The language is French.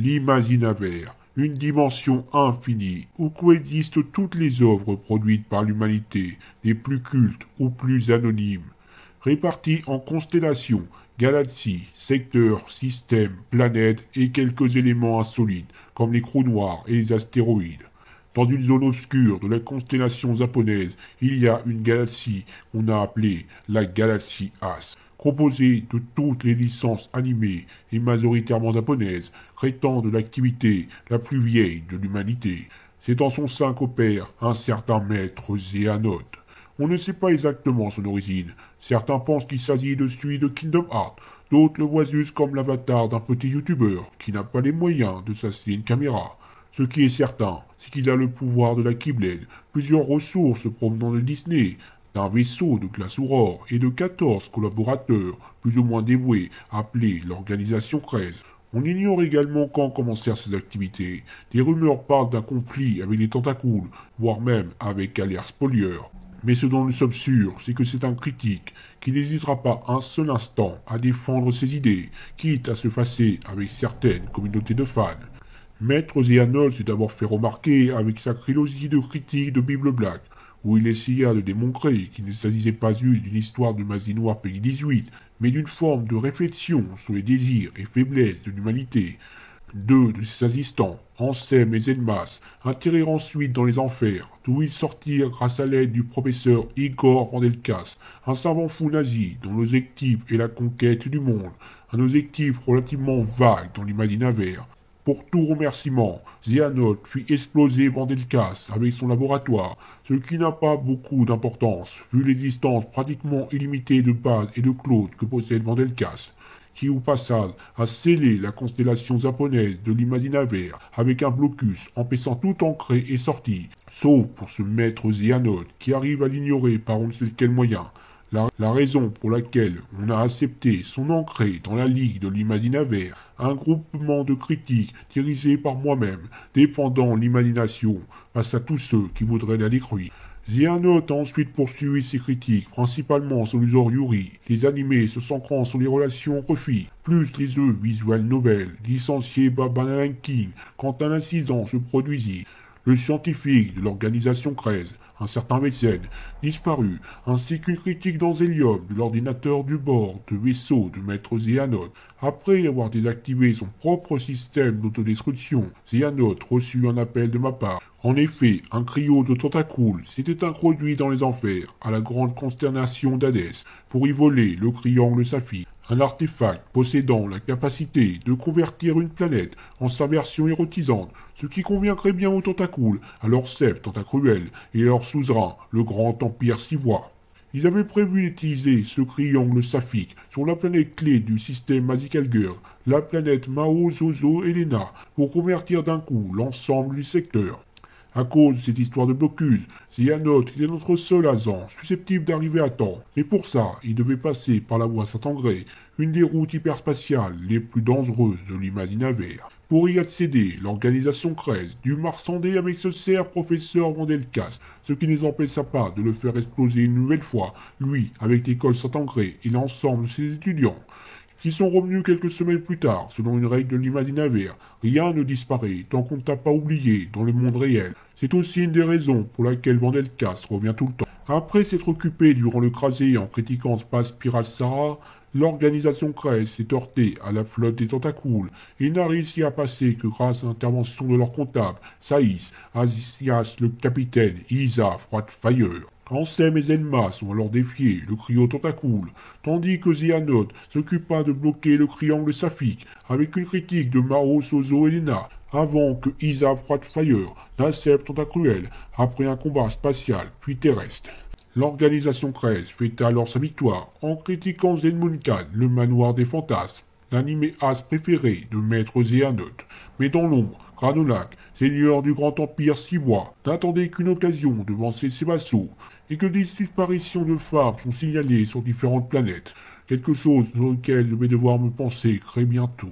l'Imaginavert, une dimension infinie où coexistent toutes les œuvres produites par l'humanité, les plus cultes ou plus anonymes, réparties en constellations, galaxies, secteurs, systèmes, planètes et quelques éléments insolites comme les trous noirs et les astéroïdes. Dans une zone obscure de la constellation japonaise, il y a une galaxie qu'on a appelée la galaxie As, composée de toutes les licences animées et majoritairement japonaises, traitant de l'activité la plus vieille de l'humanité. C'est en son sein qu'opère un certain maître Xehanort. On ne sait pas exactement son origine. Certains pensent qu'il s'agit de celui de Kingdom Hearts, d'autres le voient juste comme l'avatar d'un petit youtubeur qui n'a pas les moyens de s'acheter une caméra. Ce qui est certain, c'est qu'il a le pouvoir de la Keyblade, plusieurs ressources provenant de Disney, d'un vaisseau de classe Aurore et de 14 collaborateurs, plus ou moins dévoués, appelés l'Organisation 13. On ignore également quand commencèrent ses activités. Des rumeurs parlent d'un conflit avec les Tentacules, voire même avec Alert Spolier. Mais ce dont nous sommes sûrs, c'est que c'est un critique qui n'hésitera pas un seul instant à défendre ses idées, quitte à se fâcher avec certaines communautés de fans. Maître Xehanort s'est d'abord fait remarquer avec sa trilogie de critiques de Bible Black, où il essaya de démontrer qu'il ne s'agissait pas juste d'une histoire de magie noire pays 18, mais d'une forme de réflexion sur les désirs et faiblesses de l'humanité. Deux de ses assistants, Ansem et Zelmas, atterrirent ensuite dans les enfers, d'où ils sortirent grâce à l'aide du professeur Igor Vandelkas, un savant fou nazi dont l'objectif est la conquête du monde, un objectif relativement vague dans l'Imaginavert. Pour tout remerciement, Xehanort fit exploser Vandelkas avec son laboratoire, ce qui n'a pas beaucoup d'importance, vu l'existence pratiquement illimitée de bases et de clones que possède Vandelkas, qui au passage a scellé la constellation japonaise de l'Imaginavert avec un blocus empêchant toute entrée et sortie, sauf pour ce maître Xehanort qui arrive à l'ignorer par on ne sait quel moyen. La raison pour laquelle on a accepté son entrée dans la Ligue de l'Imaginavert, un groupement de critiques dirigé par moi-même, défendant l'imagination face à tous ceux qui voudraient la détruire. Xehanort a ensuite poursuivi ses critiques, principalement sur les Yuri, les animés se centrant sur les relations entre filles, plus les jeux visuels novels, licenciés par Banana King, quand un incident se produisit. Le scientifique de l'Organisation 13, un certain mécène, disparu, ainsi qu'une critique d'Angelium de l'ordinateur du bord de vaisseau de Maître Xehanort. Après avoir désactivé son propre système d'autodestruction, Xehanort reçut un appel de ma part. En effet, un trio de tentacules s'était introduit dans les enfers, à la grande consternation d'Hadès, pour y voler le triangle saphir. Un artefact possédant la capacité de convertir une planète en sa version érotisante, ce qui conviendrait bien aux tentacules, à leur chef tentacruel et à leur suzerain, le grand empire sivois. Ils avaient prévu d'utiliser ce triangle saphique sur la planète clé du système Magical Girl, la planète Mao Zozo Elena, pour convertir d'un coup l'ensemble du secteur. À cause de cette histoire de blocus, Xehanort était notre seul agent susceptible d'arriver à temps. Mais pour ça, il devait passer par la voie Saint-André, une des routes hyperspatiales les plus dangereuses de l'Imaginavert. Pour y accéder, l'Organisation 13 dut marchander avec ce cher professeur Vandelkas, ce qui ne les empêcha pas de le faire exploser une nouvelle fois, lui, avec l'école Saint-André et l'ensemble de ses étudiants, qui sont revenus quelques semaines plus tard, selon une règle de l'Imaginavert. Rien ne disparaît tant qu'on ne t'a pas oublié dans le monde réel. C'est aussi une des raisons pour laquelle Vandelkas revient tout le temps. Après s'être occupé durant le crasé en critiquant Space Pirate Sarah, l'Organisation 13 s'est heurtée à la flotte des tentacules et n'a réussi à passer que grâce à l'intervention de leur comptable, Saïs, Azisias le capitaine Isa Froidfire. Ansem et Zelma sont alors défiés le trio tentacule, tandis que Xehanort s'occupa de bloquer le triangle saphique avec une critique de Mao Sozo Elena, avant que Isa Froidfire n'accepte Tentacruel après un combat spatial puis terrestre. L'Organisation 13 fêta alors sa victoire en critiquant Zenmunkan, le manoir des fantasmes, l'animé as préféré de Maître Xehanort. Mais dans l'ombre, Granolac, seigneur du grand empire sivois, n'attendait qu'une occasion de vencer ses vassaux, et que des disparitions de femmes sont signalées sur différentes planètes, quelque chose sur lequel je vais devoir me penser très bientôt.